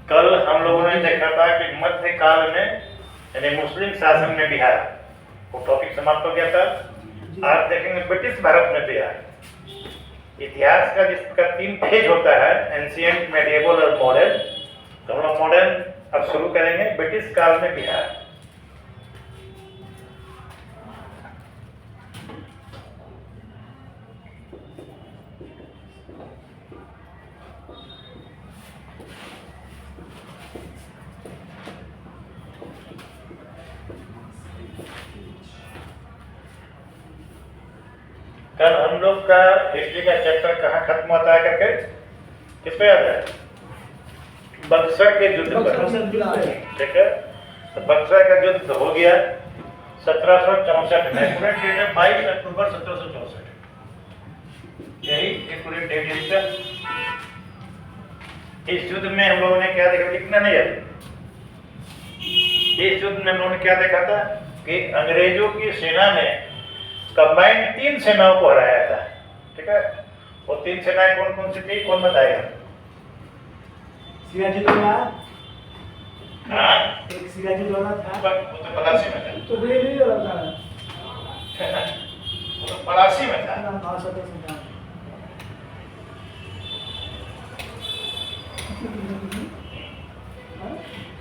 कल हम लोगों ने देखा था कि मध्यकाल में यानी मुस्लिम शासन में बिहार वो टॉपिक समाप्त हो गया था। आज देखेंगे ब्रिटिश भारत में बिहार। इतिहास का जिसका 3 फेज होता है, एंशिएंट, मेडिएवल और मॉडर्न। तो हम लोग मॉडर्न अब शुरू करेंगे, ब्रिटिश काल में बिहार। कल हम लोग का हिस्ट्री का चैप्टर कहाँ खत्म होता है करके किस पे याद है? बक्सर के युद्ध पर, ठीक है। तो बक्सर का युद्ध हो गया 1764 में। पूरे डेट है 22 अक्टूबर 1764। यही एक पूरे डेट है। इस युद्ध में हम लोगों ने क्या देखा, लिखना नहीं है। इस युद्ध में हम लोगों ने क्या देखा था कि अंग्रेजों की सेना ने कंबाइंड 3 सेनाओं को हराया था, ठीक है। वो 3 सेनाएं कौन कौन सी थी, कौन बताएगा? शिवाजी द्वारा हाँ, एक शिवाजी द्वारा था, वो तो पलासी में था। तो वे नहीं वाला था, वो तो पलासी में था। ना भाषा तो सुना।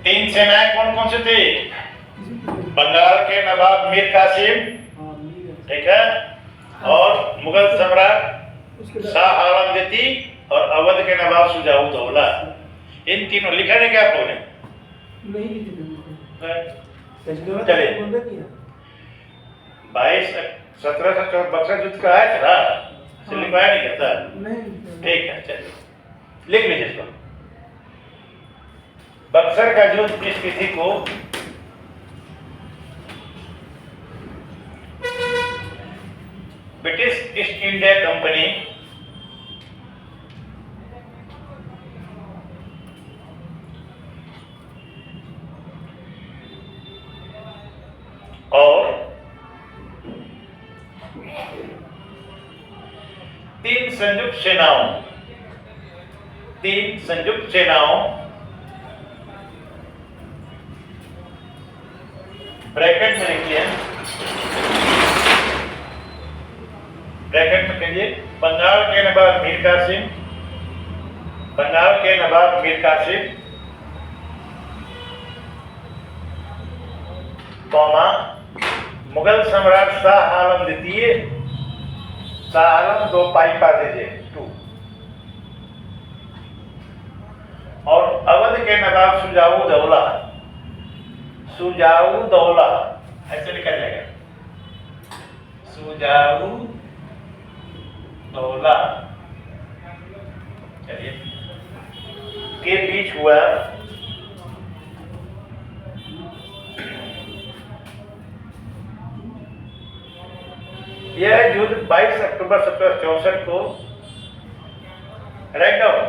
3 सेनाएं कौन कौन सी थी? बंगाल के नवाब मीर कासिम, ठीक है, और मुगल सम्राट शाह आलम द्वितीय और अवध के नवाब शुजाउद्दौला। इन तीनों लिखा है क्या आप लोगों ने? नहीं चलिए 1714 बक्सर युद्ध का है था, लिखवाया नहीं कहता। ठीक है, चलिए लिख लीजिए इसको। बक्सर का युद्ध इस तिथि को ब्रिटिश ईस्ट इंडिया कंपनी और 3 संयुक्त सेनाओं ब्रैकेट में लिखिए, ब्रैकेट में कहिए बंगाल के नवाब मीर कासिम, कौमा मुगल सम्राट शाह आलम द्वितीय, शाह आलम 2 पाई पा दीजिए 2, और अवध के नवाब शुजाउद्दौला, ऐसे लिखा जाएगा शुजाउद्दौला, चलिए, के बीच हुआ यह युद्ध 22 अक्टूबर 1764 को, राइट डाउन,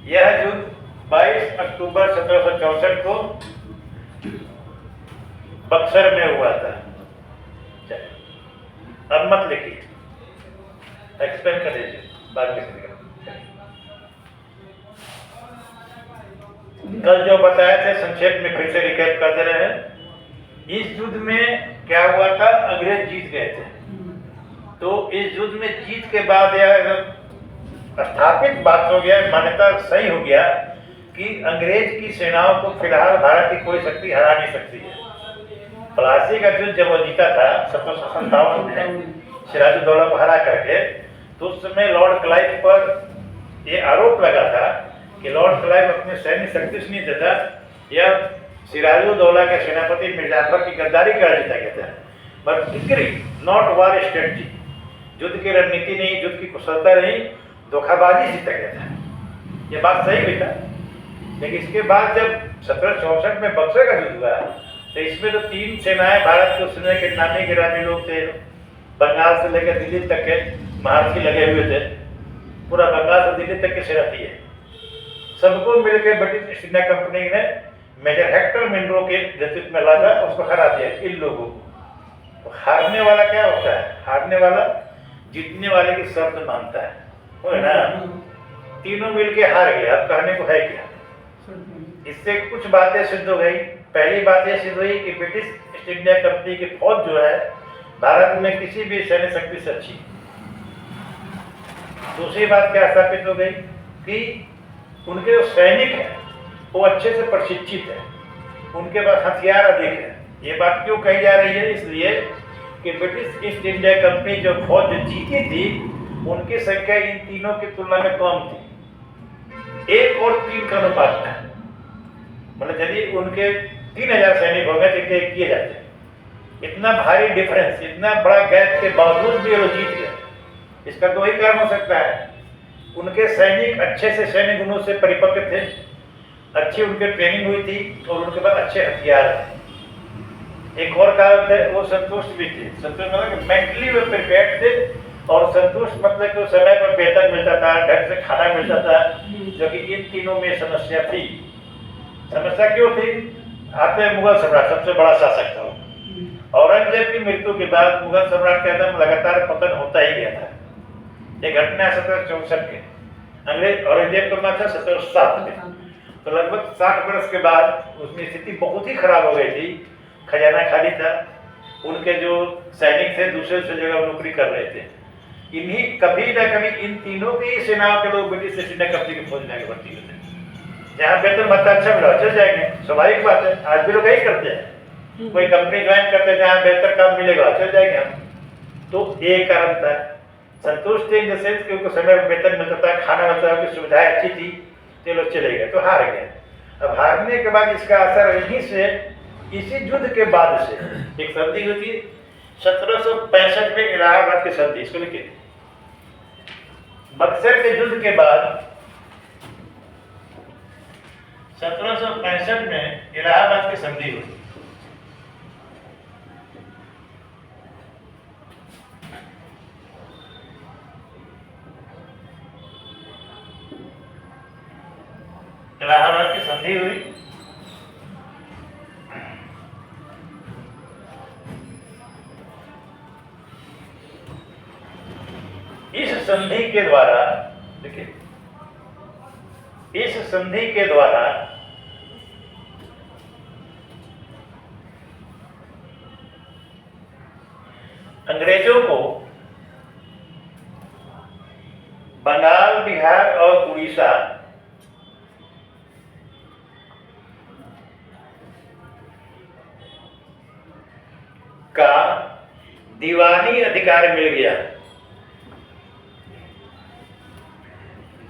यह युद्ध 22 अक्टूबर 1764 को बक्सर में हुआ था। चलिए अब मत लिखिए, एक्सप्लेन कर दीजिए, बाद में लिखिएगा। कल जो बताए थे संक्षेप में फिर से रिकैप कर दे रहे हैं। इस युद्ध में क्या हुआ था, अंग्रेज जीत गए थे। तो इस युद्ध में जीत के बाद यह स्थापित बात हो गया, मान्यता सही हो गया कि अंग्रेज की सेनाओं को फिलहाल भारत की कोई शक्ति हरा नहीं सकती है। प्लासी का युद्ध जब वो जीता था 1757 में सिराजुद्दौला को हरा करके, तो उस समय लॉर्ड क्लाइव पर ये आरोप लगा था कि लॉर्ड क्लाइव अपने सैन्य शक्ति से नहीं देता, यह सिराजुद्दौला के सेनापति मिर्जाफर की गद्दारी कर जीता गया था। But degree not war strategy, युद्ध की रणनीति नहीं, युद्ध की कुशलता नहीं, धोखाबाजी जीता गया था। ये बात सही भी था। लेकिन इसके बाद जब 1764 में बक्सर का युद्ध हुआ, तो इसमें तो 3 सेनाएं भारत के उस समय के नामी गिरामी लोग थे, बंगाल से लेकर दिल्ली तक के महारथी लगे हुए थे, पूरा बंगाल से दिल्ली तक की सेना थी। सबको मिलकर ब्रिटिश ईस्ट इंडिया कंपनी ने मेजर हेक्टर मिनरो के नेतृत्व में लाया, उसको हरा दिया इन लोगों को। तो हारने वाला क्या होता है, हारने वाला जीतने वाले की शर्त मानता है, वो है ना। तीनों मिलके हार गए। अब कहने को है क्या? इससे कुछ बातें सिद्ध हो गई। पहली बात यह सिद्ध हुई कि ब्रिटिश ईस्ट इंडिया कंपनी की फौज जो है भारत में किसी भी सैन्य शक्ति से अच्छी। दूसरी बात क्या स्थापित हो गई कि उनके जो सैनिक हैं वो अच्छे से प्रशिक्षित है, उनके पास हथियार अधिक है। ये बात क्यों कही जा रही है? इसलिए कि ब्रिटिश ईस्ट इंडिया कंपनी जो फौज जीती थी उनकी संख्या इन तीनों की तुलना में कम थी। 1 और 3 का अनुपात था। मतलब यदि उनके 3000 सैनिक हो गए तो इनके किए जाते। इतना भारी डिफरेंस, इतना बड़ा गैप के बावजूद भी वो जीत गए। इसका दो ही कारण हो सकता है। उनके सैनिक अच्छे से सैन्य गुणों से परिपक्व थे, अच्छी उनकी ट्रेनिंग हुई थी और उनके पास अच्छे हथियार थे। एक और कारण थे, वो संतुष्ट भी थे। संतुष्ट मतलब कि मेंटली वो प्रिपेयर्ड थे और संतुष्ट मतलब कि समय पर वेतन मिलता था, ढंग से खाना मिलता था, जो कि इन तीनों में समस्या थी। समस्या क्यों थी? आते मुगल सम्राट सबसे बड़ा शासक था। औरंगजेब की मृत्यु के बाद मुगल सम्राट का एकदम लगातार पतन होता ही गया था। ये घटना 1764 के, अंग्रेज औरंगजेब को मरा था 1707 में। तो लगभग 60 वर्ष के बाद उसकी स्थिति बहुत ही खराब हो गई थी। खजाना खाली था, उनके जो सैनिक थे दूसरे जगह नौकरी कर रहे थे। इन्हीं कभी न कभी इन तीनों की सेनाओं के लोग ब्रिटिश ईस्ट इंडिया कंपनी की फौज में आगे बढ़ती होते। जहाँ वेतन भत्ता अच्छा मिला चल जाएंगे, स्वाभाविक बात है। आज भी लोग यही करते हैं, कोई कंपनी ज्वाइन करते हैं जहाँ बेहतर काम मिलेगा चल जाएंगे हम। तो ये कारण था। संतुष्ट थे इन द सेंस कि उनको समय पर वेतन मिलता था, खाना मिलता था, उनकी सुविधाएं अच्छी थी, तो लोग चले गए, तो हार गए। अब हारने के बाद इसका असर यहीं से, इसी युद्ध के बाद से एक संधि हुई थी 1765 में, इलाहाबाद की संधि। इसको लिखिए, बक्सर के युद्ध के बाद 1765 में इलाहाबाद की संधि हुई। इलाहाबाद की संधि हुई। इस संधि के द्वारा, देखिए, इस संधि के द्वारा अंग्रेजों को बंगाल, बिहार और उड़ीसा का दीवानी अधिकार मिल गया।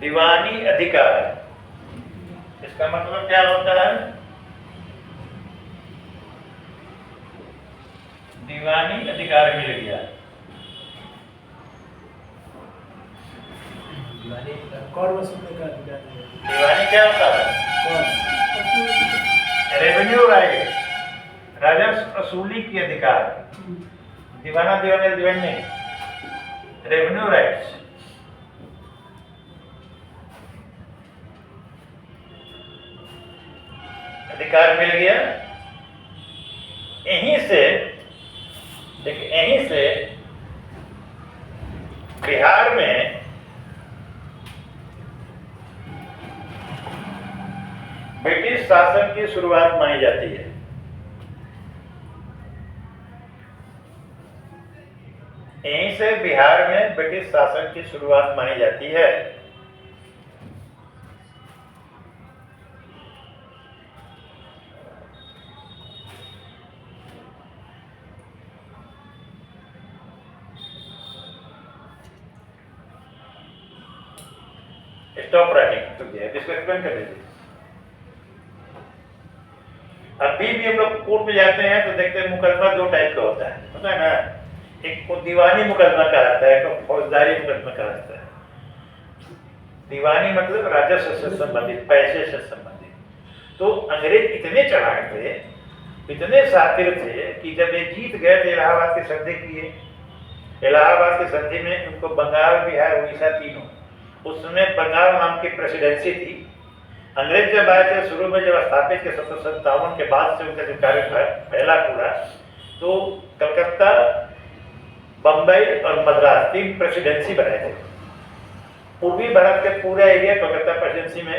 दीवानी अधिकार, इसका मतलब क्या होता है? दीवानी अधिकार मिल गया। कर वसूलने का अधिकार है। दीवानी क्या होता है? रेवेन्यू राइट, राजस्व वसूली की अधिकार। दीवाना दीवानी दीवानी नहीं, रेवेन्यू राइट्स। अधिकार मिल गया। यहीं से देखिए, यहीं से बिहार में ब्रिटिश शासन की शुरुआत मानी जाती है। यहीं से बिहार में ब्रिटिश शासन की शुरुआत मानी जाती है। स्टॉप राइटिंग तो क्या है, इसको एक्सप्लेन कर दीजिए। अभी भी हम लोग कोर्ट में जाते हैं तो देखते हैं मुकदमा 2 टाइप का होता है, पता है ना? एक को दीवानी मुकदमा कहलाता है, एक को फौजदारी मुकदमा कहलाता है। दीवानी मतलब राजस्व से संबंधित, पैसे से संबंधित। तो अंग्रेज इतने चालाक थे, इतने शातिर थे कि जब ये जीत गए तो इलाहाबाद की संधि किए। इलाहाबाद की संधि में उनको बंगाल, बिहार, उड़ीसा तीनों, उस समय बंगाल नाम की प्रेसिडेंसी थी। अंग्रेज जब आए थे शुरू में, जब स्थापित के 1757 के बाद से उनका जो कार्य फैला पूरा, तो कलकत्ता, बम्बई और मद्रास 3 प्रेसिडेंसी बनाए थे। पूर्वी भारत के पूरा एरिया कोलकाता प्रेसिडेंसी में,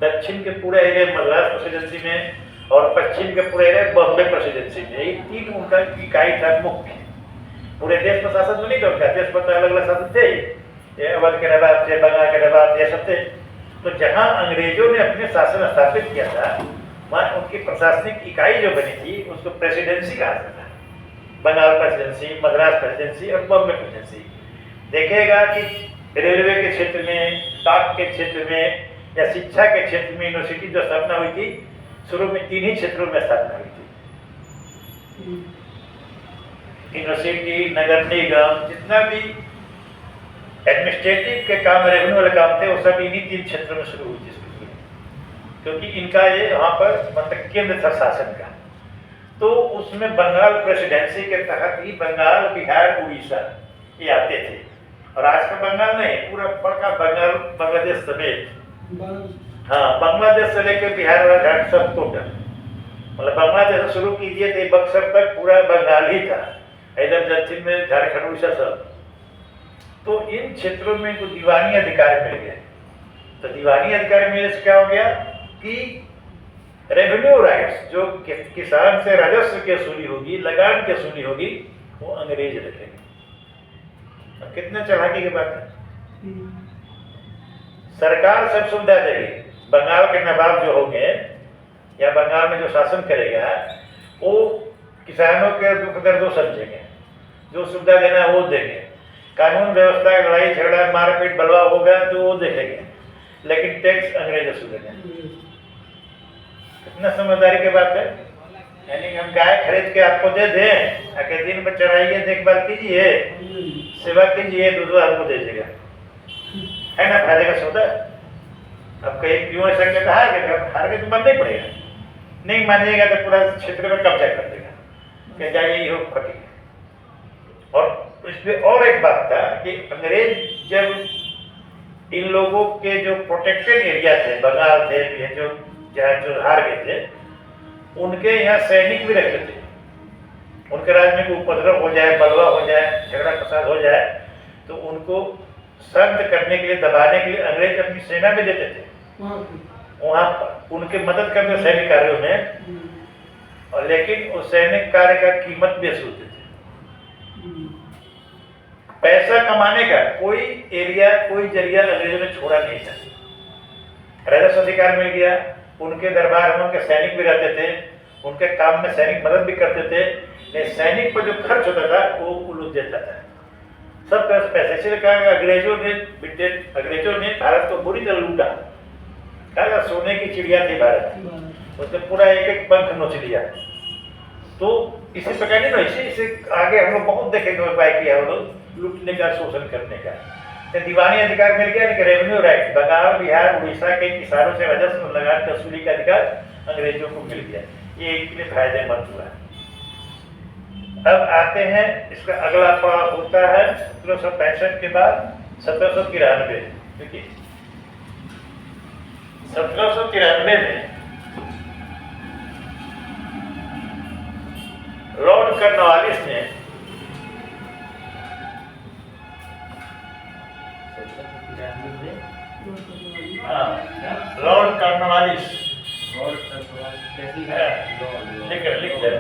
दक्षिण के पूरा एरिया मद्रास प्रेसिडेंसी में और पश्चिम के पूरा एरिया बॉम्बे प्रेसिडेंसी में। ये 3 उनका इकाई था मुख्य। पूरे देश पर शासन तो नहीं था उनका, देश पर तो अलग अलग शासन थे, ये अवध के नवाब थे, बंगाल के नवाब ये सब थे। तो जहाँ अंग्रेजों ने अपने शासन स्थापित किया था वहाँ उनकी प्रशासनिक इकाई जो बनी थी उसको प्रेसिडेंसी कहा जाता है। बंगाल प्रेसिडेंसी, मद्रास प्रेसिडेंसी और बॉम्बे प्रेसिडेंसी। देखेगा कि रेलवे के क्षेत्र में, डाक के क्षेत्र में या शिक्षा के क्षेत्र में यूनिवर्सिटी जो स्थापना हुई थी, शुरू में 3 ही क्षेत्रों में स्थापना हुई थी। यूनिवर्सिटी, नगर निगम, जितना भी एडमिनिस्ट्रेटिव के काम, रेवेन्यू वाले काम थे, वो सब इन्हीं 3 क्षेत्रों में शुरू हुई थी। क्योंकि इनका ये वहाँ पर मतलब केंद्र था शासन का। तो उसमें बंगाल प्रेसिडेंसी के तहत ही बंगाल, बिहार, उड़ीसा ये आते थे। और आज का बंगाल नहीं, पूरा बड़का बंगाल, बांग्लादेश समेत, हाँ बांग्लादेश से लेकर बिहार और झारखंड सब टोटल, मतलब बांग्लादेश से शुरू कीजिए तो बक्सर तक पूरा बंगाल ही था, इधर दक्षिण में झारखंड, उड़ीसा सब। तो इन क्षेत्रों में को दीवानी अधिकार मिल गए। तो दीवानी अधिकार मिलने से क्या हो गया कि रेवेन्यू राइट्स जो किसान से राजस्व की वसूली होगी, लगान की वसूली होगी, वो अंग्रेज रखेंगे। अब कितने चालाकी की बात है। सरकार सब सुविधा देगी। बंगाल के नवाब जो होंगे या बंगाल में जो शासन करेगा वो किसानों के दुख दर्द समझेंगे, जो सुविधा देना है वो देंगे। कानून व्यवस्था, लड़ाई झगड़ा, मारपीट, बलवा होगा तो वो देखेंगे, लेकिन टैक्स अंग्रेज वसूलेंगे। कितना समझदारी की बात है। यानी हम गाय खरीद के आपको दे दें, आके दिन में चराइए, देखभाल कीजिए, सेवा कीजिए, दूध आपको दे देगा, है ना, फायदे का सौदा। अब कहीं क्यों ऐसा कहता है कि हार के तो मानना ही पड़ेगा, नहीं मानिएगा तो पूरा क्षेत्र में कब्जा कर देगा, क्या जाइए हो फटी। और इसमें और एक बात था कि अंग्रेज जब इन लोगों के जो प्रोटेक्टेड एरिया थे, बंगाल थे, ये जो जहाँ जो हार गए थे, उनके यहाँ सैनिक भी रखते थे। उनके राज्य में कोई उपद्रव हो जाए, बलवा हो जाए, झगड़ा फसाद हो जाए, तो उनको शांत करने के लिए, दबाने के लिए अंग्रेज अपनी सेना भी देते थे वहाँ पर, उनके मदद करते सैनिक कार्यों में। और लेकिन उस सैनिक कार्य का कीमत भी वसूलते थे। पैसा कमाने का कोई एरिया, कोई जरिया अंग्रेजों ने छोड़ा नहीं था। राजस्व अधिकार मिल गया, उनके दरबार में उनके सैनिक भी रहते थे, उनके काम में सैनिक मदद भी करते थे, लेकिन सैनिक पर जो खर्च होता था वो उलूट देता था, सब पैसे से। कहा अंग्रेजों ने भारत को बुरी तरह लूटा। कहा सोने की चिड़िया थी भारत, उसने पूरा एक एक पंख नोच लिया। तो इसी प्रकार नहीं, इसे आगे हम लोग बहुत देखेंगे उपाय किया हम लोग लूटने का, शोषण करने का। तो दीवानी अधिकार मिल गया, रेवेन्यू राइट, बंगाल, बिहार, उड़ीसा के किसानों से राजस्व लगान की वसूली का अधिकार अंग्रेजों को मिल गया। ये इनके लिए फायदेमंद हुआ। अब आते हैं, इसका अगला पड़ाव होता है 1765 के बाद 1793। देखिए 1793 में लॉर्ड कॉर्नवालिस ने लॉर्ड कॉर्नवालिस लिख दे।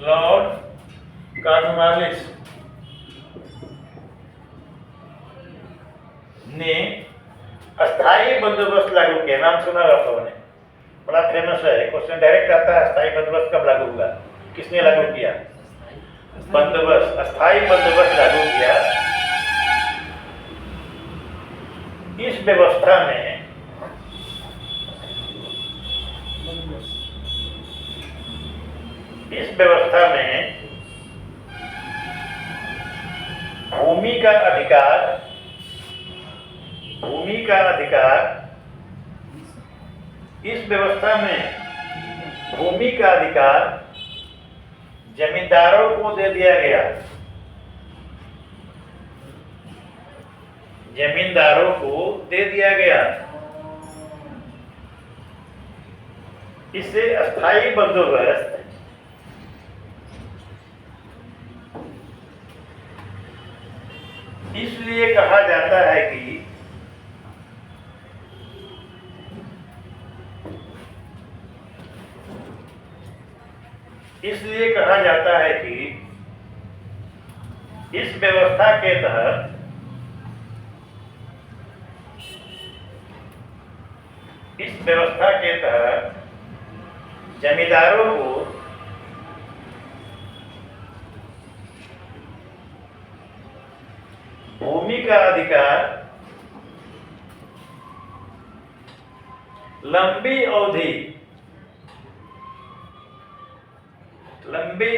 लॉर्ड कॉर्नवालिस ने अस्थायी बंदोबस्त लागू किया। नाम सुना आप लोगों ने, बड़ा फेमस है, क्वेश्चन डायरेक्ट आता है, अस्थायी बंदोबस्त कब लागू हुआ, किसने लागू किया? बंदोबस्त, अस्थायी बंदोबस्त लागू किया। इस व्यवस्था में भूमि का अधिकार, इस व्यवस्था में भूमि का अधिकार जमींदारों को दे दिया गया। जमींदारों को दे दिया गया। इसे अस्थाई बंदोबस्त इसलिए कहा जाता है कि इस व्यवस्था के तहत जमींदारों को भूमि का अधिकार लंबी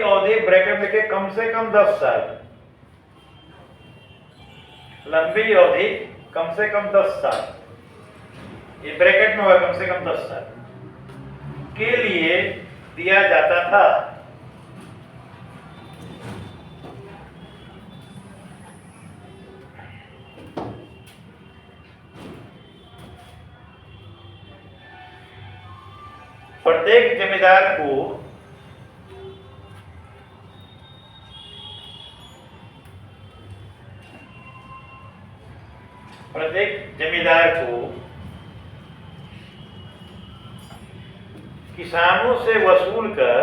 अवधि ब्रैकेट लिखे कम से कम 10 साल, लंबी अवधि कम से कम 10 साल, ये ब्रैकेट में होगा कम से कम 10 साल के लिए दिया जाता था। प्रत्येक जमींदार को किसानों से वसूल कर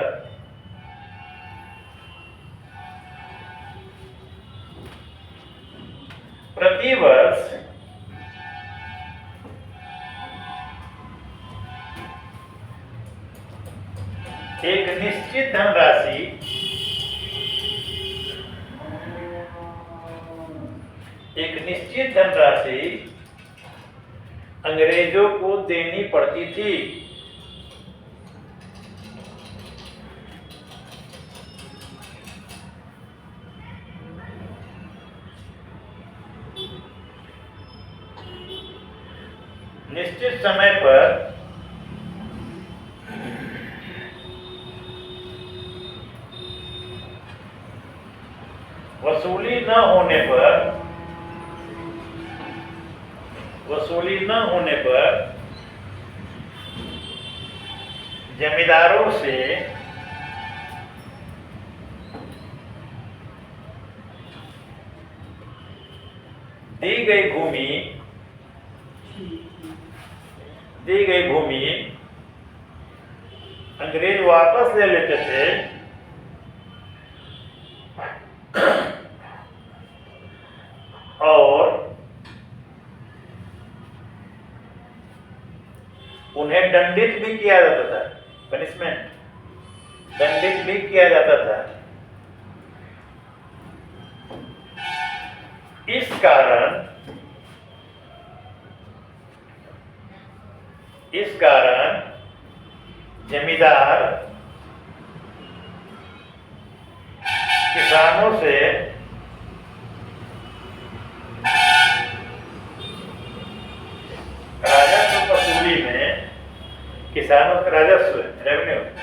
प्रतिवर्ष एक निश्चित धनराशि अंग्रेजों को देनी पड़ती थी। निश्चित समय पर वसूली न होने पर जमींदारों से दी गई भूमि अंग्रेज वापस ले लेते थे और उन्हें दंडित भी किया जाता था, दंडित भी किया जाता था। इस कारण जमींदार किसानों से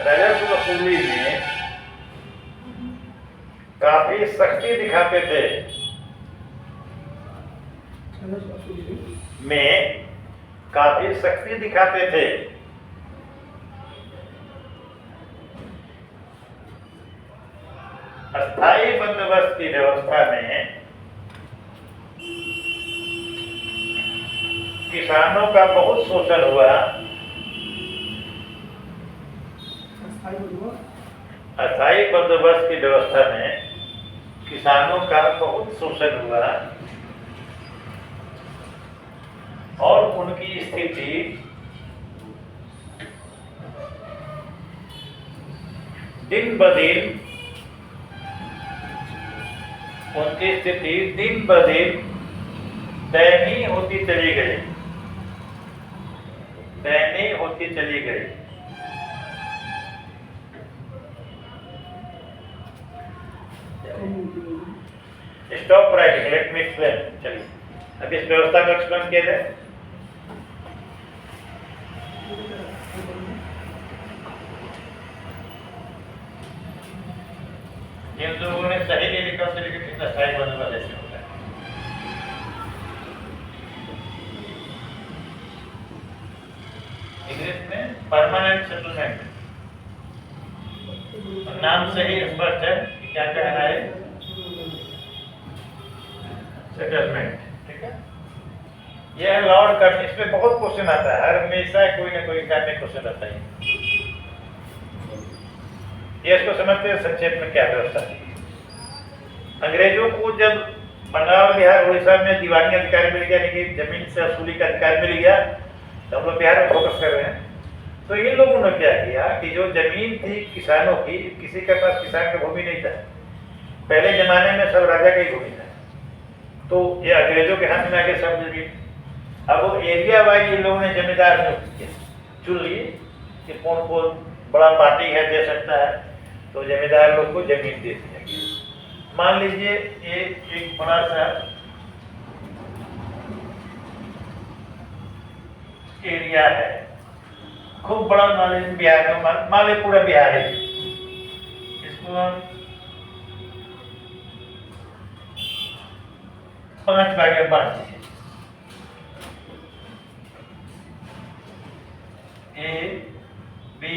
राजस्व वसूली में काफी सख्ती दिखाते थे। अस्थाई बंदोबस्त की व्यवस्था में किसानों का बहुत शोषण हुआ। अस्थाई बंदोबस्त की व्यवस्था में किसानों का बहुत शोषण हुआ और उनकी स्थिति दिन ब दिन दयनीय होती चली गई। Stop writing, let me explain. चलिए अब इस व्यवस्था को एक्सप्लेन किया जाए। जिन लोगों ने सही नहीं लिखा उसे लिखे कितना सही बंदोबस्त ऐसे होता है। इंग्लिश में परमानेंट सेटलमेंट, नाम से ही स्पष्ट है कि क्या कहना है, सेटलमेंट। ठीक है, यह लॉर्ड का, इसमें बहुत क्वेश्चन आता है, हर हमेशा कोई ना कोई एग्जाम में क्वेश्चन आता है। ये इसको समझते हैं संक्षेप में क्या व्यवस्था थी। अंग्रेजों को जब बंगाल, बिहार, उड़ीसा में दीवानी अधिकार मिल गया, लेकिन जमीन से वसूली का अधिकार मिल गया, तो हम लोग बिहार में फोकस कर रहे हैं। तो इन लोगों ने क्या किया कि जो जमीन थी किसानों की, किसी के पास किसान का भूमि नहीं था, पहले जमाने में सब राजा का ही भूमि था, तो ये अंग्रेजों के हाथ में आके सब जमीन। अब वो एरिया वाइज इन लोगों ने जमींदार नियुक्त किए, चुन लिए कि कौन कौन बड़ा पार्टी है दे सकता है, तो जमींदार लोग को जमीन दे दी जाएगी। मान लीजिए ये एक बड़ा सा एरिया है, खूब बड़ा, मान लीजिए बिहार का, मान लीजिए पूरा बिहार है, इसको हम 5 भाग में बांट दीजिए, A B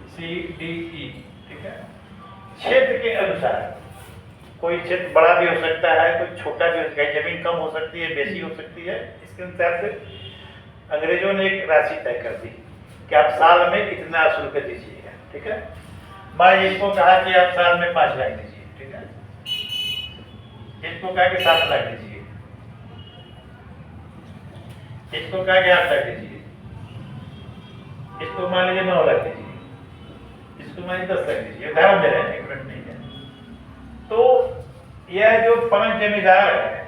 C D E. ठीक है, क्षेत्र के अनुसार कोई क्षेत्र बड़ा भी हो सकता है, कोई छोटा भी हो सकता है, जमीन कम हो सकती है, बेसी हो सकती है। इसके अनुसार से अंग्रेजों ने एक राशि तय कर दी कि आप साल में इतना शुल्क दीजिएगा। ठीक है, मान इसको कहा कि आप साल में 5 लाख दीजिए। ठीक है, इसको कहा कि 7 लाख दीजिए, इसको कहा कि 8 लाख दीजिए, इसको मान लीजिए 9 लाख दीजिए, इसको मान लीजिए 10 लाख दीजिए। उदाहरण दे रहे हैं, एक मिनट नहीं है। तो यह जो 5 जमींदार है,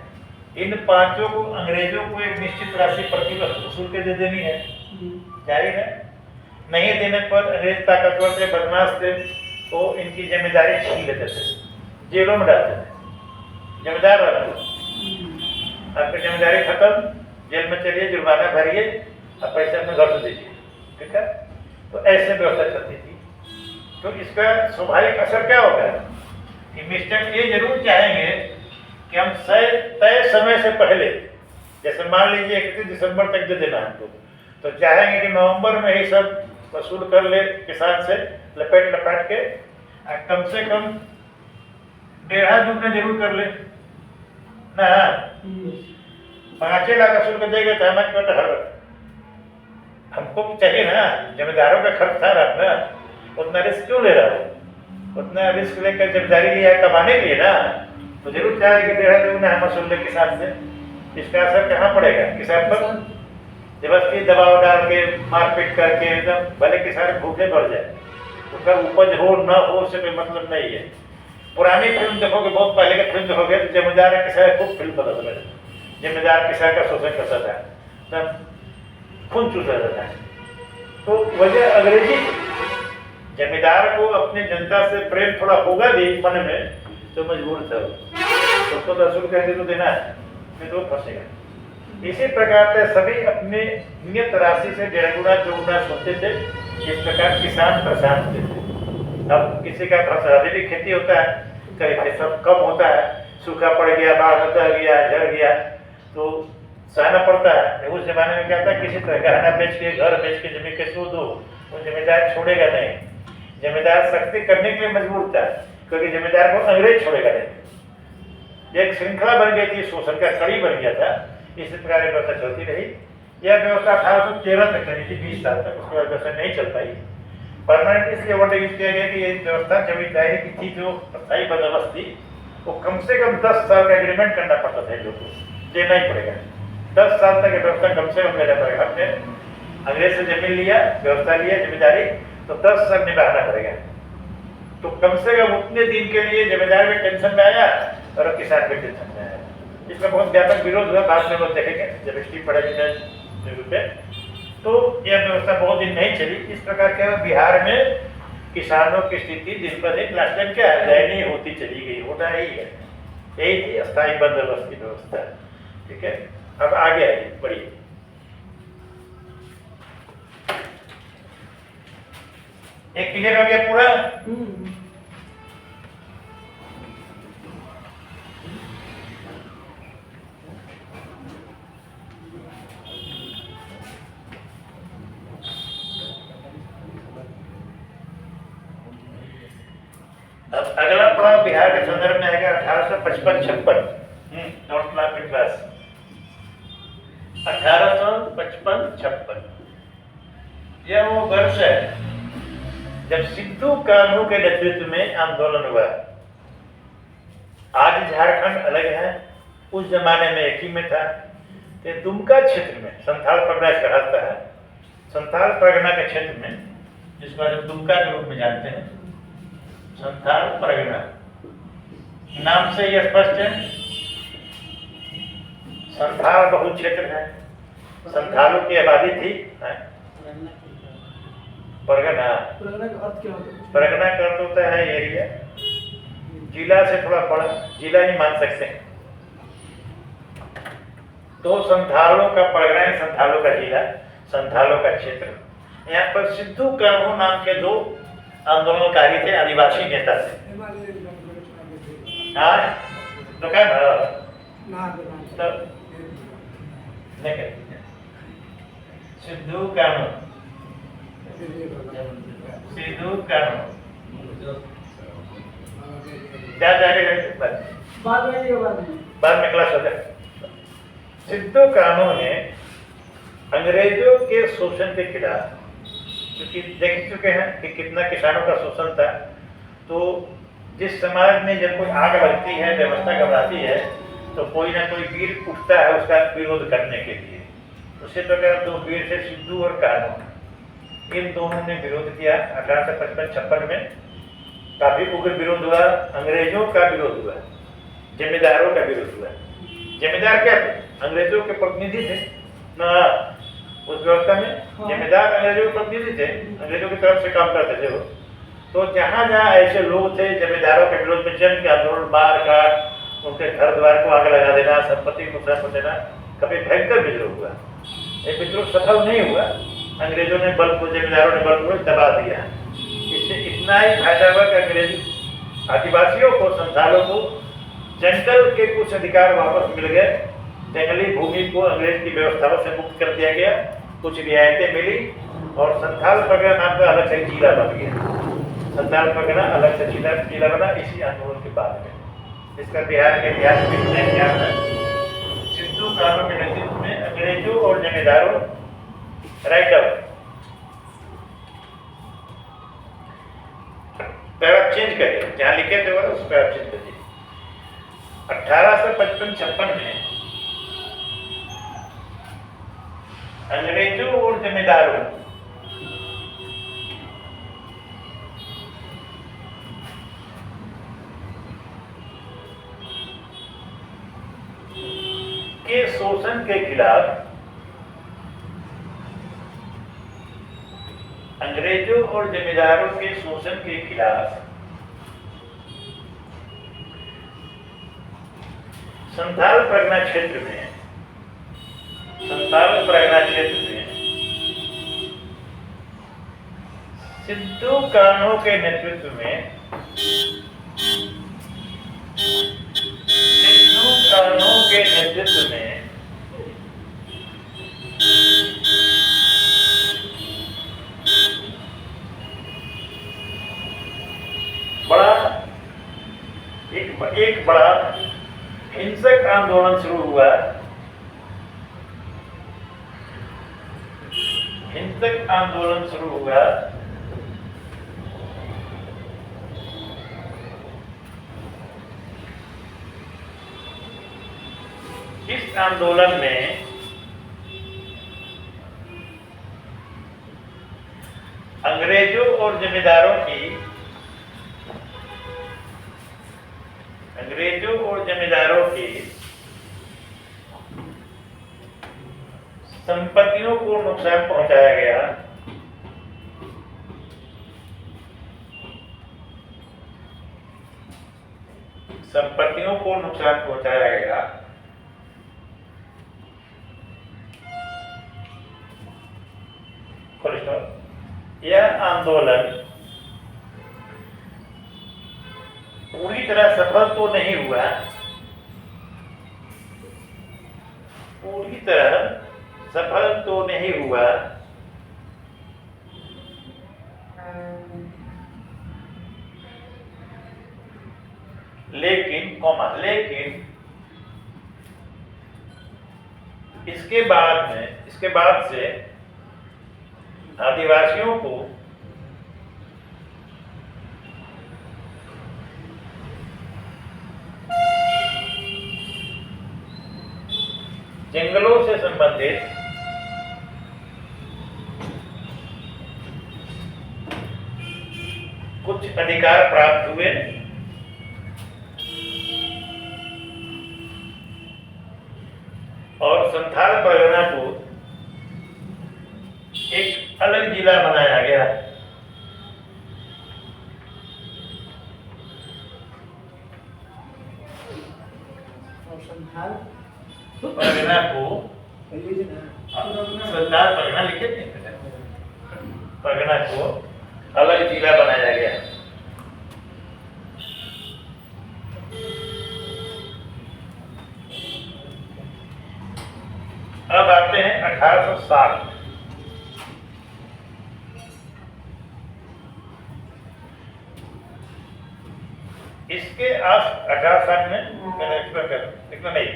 इन 5 को अंग्रेजों को एक निश्चित राशि प्रतिवर्ष वसूल के दे देनी है, जाहिर है। नहीं देने पर अंग्रेज ताकतवर थे, बदमाश थे, तो इनकी जिम्मेदारी छीन लेते थे, जेलों में डालते थे। जमींदार वाला आपकी जिम्मेदारी खत्म, जेल में चलिए, जुर्माना भरिए, अब पैसे अपने घर से दीजिए। ठीक है, तो ऐसे व्यवस्था चलती थी। तो इसका स्वाभाविक असर क्या होगा कि मिस्टर ये जरूर चाहेंगे कि हम तय समय से पहले, जैसे मान लीजिए 31 दिसंबर तक दे देना हमको, तो चाहेंगे कि नवंबर में ही सब वसूल कर ले किसान से, लपेट लपेट के, कम से कम 1.5 जून में जरूर कर ले ना। 5 लाख वसूल कर देंगे तो हमारे बेटा हर हमको भी चाहिए ना, जिम्मेदारों का खर्च था ना, उतना रिस्क क्यों ले रहा हो? उतना रिस्क लेकर जिम्मेदारी लिया कमाने के लिए ना, तो जरूर चाहे कि 1.5 जून हम वसूल ले किसान से। इसका असर कहाँ पड़ेगा? किसान पर जबरदस्ती दबाव डाल के, मारपीट करके, एकदम भले किसान भूखे मर जाए, उसका उपज हो ना हो उससे कोई मतलब नहीं है। पुरानी फिल्म देखोगे, बहुत पहले की फिल्म देखोगे, तो जमींदार किसान खूब फिल्म पता था, जमींदार किसान का शोषण करता था, तब खून चूस रहा था। तो वजह अंग्रेजी, जमींदार को अपनी जनता से प्रेम थोड़ा होगा भी मन में, तो मजबूर था उसको तो वसूल करके तो देना है, नहीं तो फंसेगा। इसी प्रकार से सभी अपने नियत राशि से 1.5 गुना 2 गुना सोचते थे। इस प्रकार किसान परेशान होते थे। अब किसी का फसलादी भी खेती होता है, कहीं सब कम होता है, सूखा पड़ गया, बाढ़ होता गया, झड़ गया, तो सहना पड़ता है। उस जमाने में क्या था, किसी तरह गहना बेच के, घर बेच के जमीन के सो दो, वो जिम्मेदार छोड़ेगा नहीं। जिम्मेदार सख्ती करने के लिए मजबूर था, क्योंकि जिम्मेदार को अंग्रेज छोड़ेगा नहीं। एक श्रृंखला बन गई थी, शोषण का कड़ी बन गया था। इसी प्रकार व्यवस्था चलती रही। यह व्यवस्था 1813 तक चली थी, 20 साल तक। उसके बाद व्यवस्था नहीं चल पाई। परमानेंट इसलिए वर्ड यूज किया गया कि ये व्यवस्था जमींदारी की थी, जो स्थायी बंदोबस्त थी, वो कम से कम 10 साल का एग्रीमेंट करना पड़ता था, लोगों को देना ही पड़ेगा। 10 साल तक व्यवस्था कम से कम लेना पड़ेगा। हमने अंग्रेज से जमीन लिया, व्यवस्था लिया, जिम्मेदारी, तो 10 साल निभाना पड़ेगा। तो कम से कम उतने दिन के लिए जमींदार भी टेंशन में आया और किसान भी टेंशन में आया। इसका बहुत व्यापक विरोध हुआ, बाद में लोग देखेंगे जब हिस्ट्री पढ़ेंगे पे। तो यह व्यवस्था बहुत दिन नहीं चली। इस प्रकार के बिहार में किसानों की स्थिति दिन पर दिन लास्ट टाइम क्या है, दयनीय होती चली गई, होता ही है। यही थी अस्थायी बंदोबस्त की व्यवस्था। ठीक है, अब आगे आइए, बढ़िए। एक क्लियर हो गया पूरा? थोड़ा बिहार के संदर्भ में आएगा 1855-56। नोट ला क्लास 1855-56। यह वो वर्ष है जब सिद्धू कान्हू के नेतृत्व में आंदोलन हुआ। आज झारखंड अलग है, उस जमाने में एक ही में था। तो दुमका क्षेत्र में संथाल परगना कहलाता है। संथाल परगना के क्षेत्र में, जिसको हम दुमका के रूप में जानते हैं, संथाल परगना नाम से यह स्पष्ट है। संथाल बहुत क्षेत्र है, संथालों की आबादी थी। परगना परगना का अर्थ क्या होता है? परगना का अर्थ होता है एरिया, जिला से थोड़ा बड़ा, जिला ही मान सकते हैं। तो संथालों का परगना है, संथालों का जिला, संथालों का क्षेत्र। यहाँ पर सिद्धू कान्हू नाम के दो आंदोलनकारी थे, आदिवासी नेता थे। हाँ दुकान सिद्धू कान्हू, सिद्धू कान्हू क्या जाएगा बाद में क्लास हो जाए। सिद्धू कान्हू ने अंग्रेजों के शोषण के खिलाफ, क्योंकि देख चुके हैं कि कितना किसानों का शोषण था, तो जिस समाज में जब कोई आग लगती है, व्यवस्था घबराती है, तो कोई ना कोई वीर उठता है उसका विरोध करने के लिए। उसी प्रकार दो वीर थे, सिद्धू और कान्हू। इन दोनों ने विरोध किया 1855-56 में। काफी उग्र विरोध हुआ, अंग्रेजों का विरोध हुआ, जमींदारों का विरोध हुआ। जमींदार क्या थे? अंग्रेजों के प्रतिनिधि थे ना उस व्यवस्था में। जमींदार अंग्रेजों के प्रतिनिधि थे, अंग्रेजों की तरफ से काम करते थे वो। तो जहाँ जहाँ ऐसे लोग थे जमींदारों के विरोध में, जन के आंदोलन, मार काट, उनके घर द्वार को आग लगा देना, संपत्ति को नुकसान पहुंचाना, कभी भयंकर विद्रोह हुआ। ये विद्रोह सफल नहीं हुआ, अंग्रेजों ने बल को, जमींदारों ने बल को दबा दिया। इससे इतना ही फायदा हुआ कि अंग्रेज आदिवासियों को, संथालों को जंगल के कुछ अधिकार वापस मिल गए। जंगली भूमि को अंग्रेज की व्यवस्थाओं से मुक्त कर दिया गया, कुछ रियायतें मिली और संथाल परगना नाम का अलग से जिला बन गया। संथाल परगना अलग से जिला बना इसी आंदोलन के बाद में। इसका बिहार के इतिहास में इतना ज्ञान है। सिद्धू कान्हू के नेतृत्व में अंग्रेजों और जमींदारों, राइट आउट पैरा चेंज करिए, जहाँ लिखे थे उस पैरा चेंज करिए। 1855-56 में अंग्रेजों और जमींदारों के शोषण के खिलाफ, अंग्रेजों और जमींदारों के शोषण के खिलाफ संथाल परगना क्षेत्र में, संथाल परगना क्षेत्र में सिद्धू कान्हू के नेतृत्व में, सिद्धू कान्हू के नेतृत्व में एक बड़ा हिंसक आंदोलन शुरू हुआ। हिंसक आंदोलन शुरू हुआ इस आंदोलन में अंग्रेजों और जमींदारों की संपत्तियों को नुकसान पहुंचाया गया। संपत्तियों को नुकसान पहुंचाया गया। यह आंदोलन पूरी तरह सफल तो नहीं हुआ, पूरी तरह सफल तो नहीं हुआ, लेकिन इसके बाद से आदिवासियों को जंगलों से संबंधित कुछ अधिकार प्राप्त हुए और संथाल परगना को एक अलग जिला बनाया गया। और संथाल परगना को लीजिए ना। संथाल परगना लिखे थे, परगना को अलग जिला बनाया गया। अब आते हैं 1860। इसके 1860 में इतना नहीं,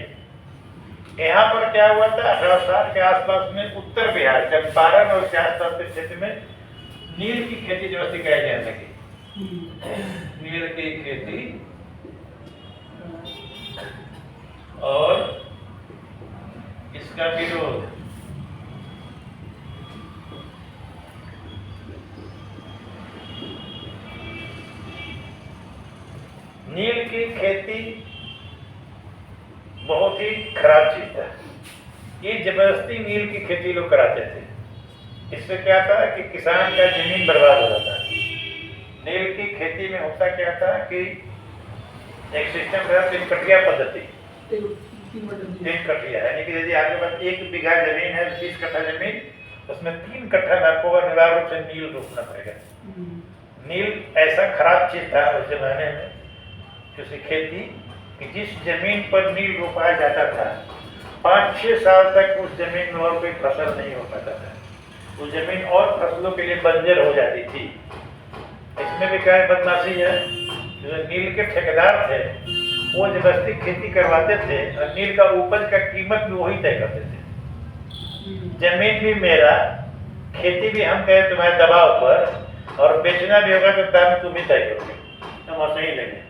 यहाँ पर क्या हुआ था 1860 के आसपास में उत्तर बिहार चंपारण और उसके आसपास के क्षेत्र में नील की खेती जबरदस्ती कराई जाने लगी। नील की खेती और इसका विरोध नील की खेती बहुत ही खराब चीज है। ये जबरदस्ती नील की खेती लोग कराते थे। इससे क्या था कि किसान का जमीन बर्बाद हो जाता। नील की खेती में होता क्या था कि एक सिस्टम था 3 कटिया पद्धति। 3 कटिया है, यानी कि यदि आपके पास 1 बीघा जमीन है, 20 कट्ठा जमीन, उसमें 3 कट्ठा में आपको अनिवार्य रूप से नील रोपना पड़ेगा। नील ऐसा खराब चीज था उस जमाने में किसी खेती कि जिस जमीन पर नील रोपाया जाता था 5-6 साल तक उस जमीन में और कोई फसल नहीं हो पाता था। वो जमीन और फसलों के लिए बंजर हो जाती थी। इसमें भी क्या बदमाशी है, जो नील के ठेकेदार थे वो जबरदस्ती खेती करवाते थे और नील का उपज का कीमत भी वही तय करते थे। जमीन भी मेरा, खेती भी हम कहें तुम्हारे दबाव पर, और बेचना भी होगा तो दाम तुम ही तय करोगे, हम ऐसे ही लेंगे।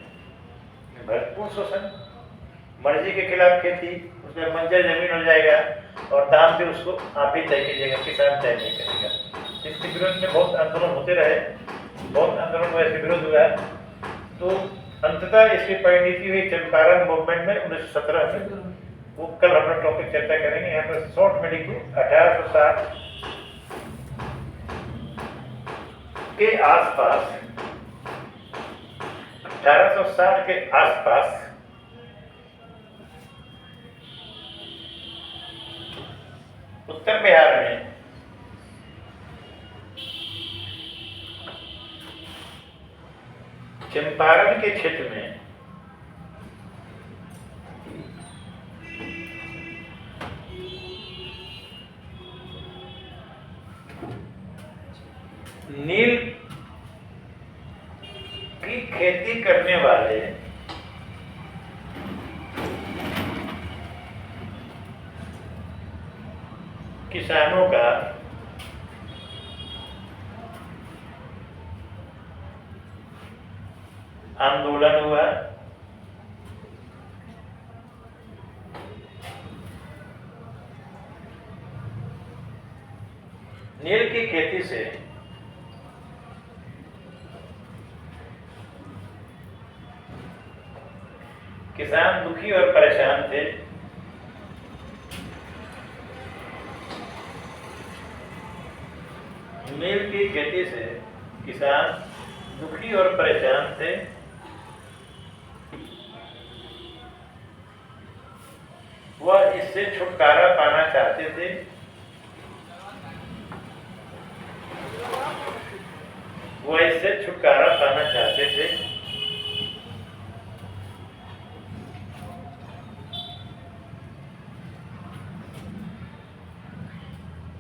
भरपूर शोषण, मर्जी के खिलाफ खेती, उसमें बंजर जमीन हो जाएगा और दाम भी उसको आप ही तय कीजिएगा, किसान तय नहीं करेगा। इसके विरोध में बहुत आंदोलन होते रहे, बहुत आंदोलन हुआ, इसके विरोध हुआ। तो अंततः इसकी परिणति हुई चंपारण मूवमेंट में 1917 में। वो कल हम लोग टॉपिक चर्चा करेंगे। यहाँ पर शॉर्ट में लिखिए 1860 के आसपास, 1860 के आसपास उत्तर बिहार में चंपारण के क्षेत्र में नील की खेती करने वाले किसानों का आंदोलन हुआ। नील की खेती से किसान दुखी और परेशान थे। नील की खेती से किसान दुखी और परेशान थे। वह इससे छुटकारा पाना चाहते थे।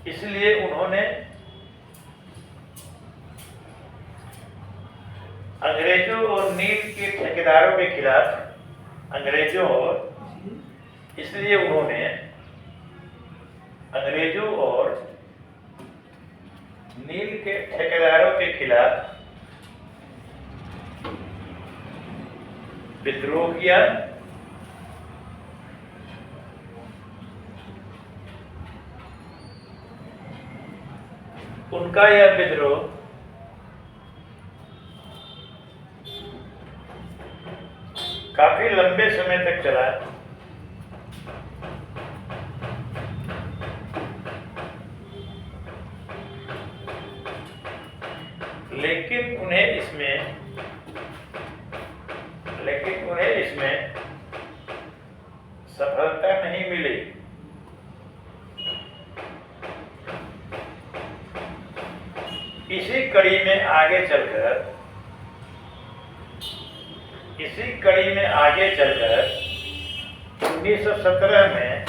इसलिए उन्होंने अंग्रेजों और नील के ठेकेदारों के खिलाफ अंग्रेजों इसलिए उन्होंने अंग्रेजों और नील के ठेकेदारों के खिलाफ विद्रोह किया। उनका यह विद्रोह काफी लंबे समय तक चला। लेकिन उन्हें इसमें सफलता नहीं मिली। इसी कड़ी में आगे चलकर 1917 में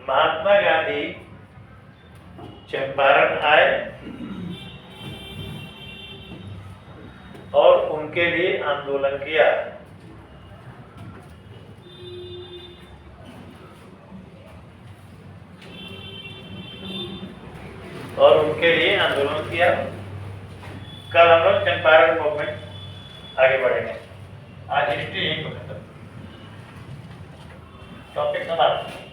महात्मा गांधी चंपारण आए और उनके लिए आंदोलन किया। कल हम लोग चंपारण मूवमेंट आगे बढ़ेंगे। आज हिस्ट्री यहीं पर खत्म। टॉपिक समाप्त।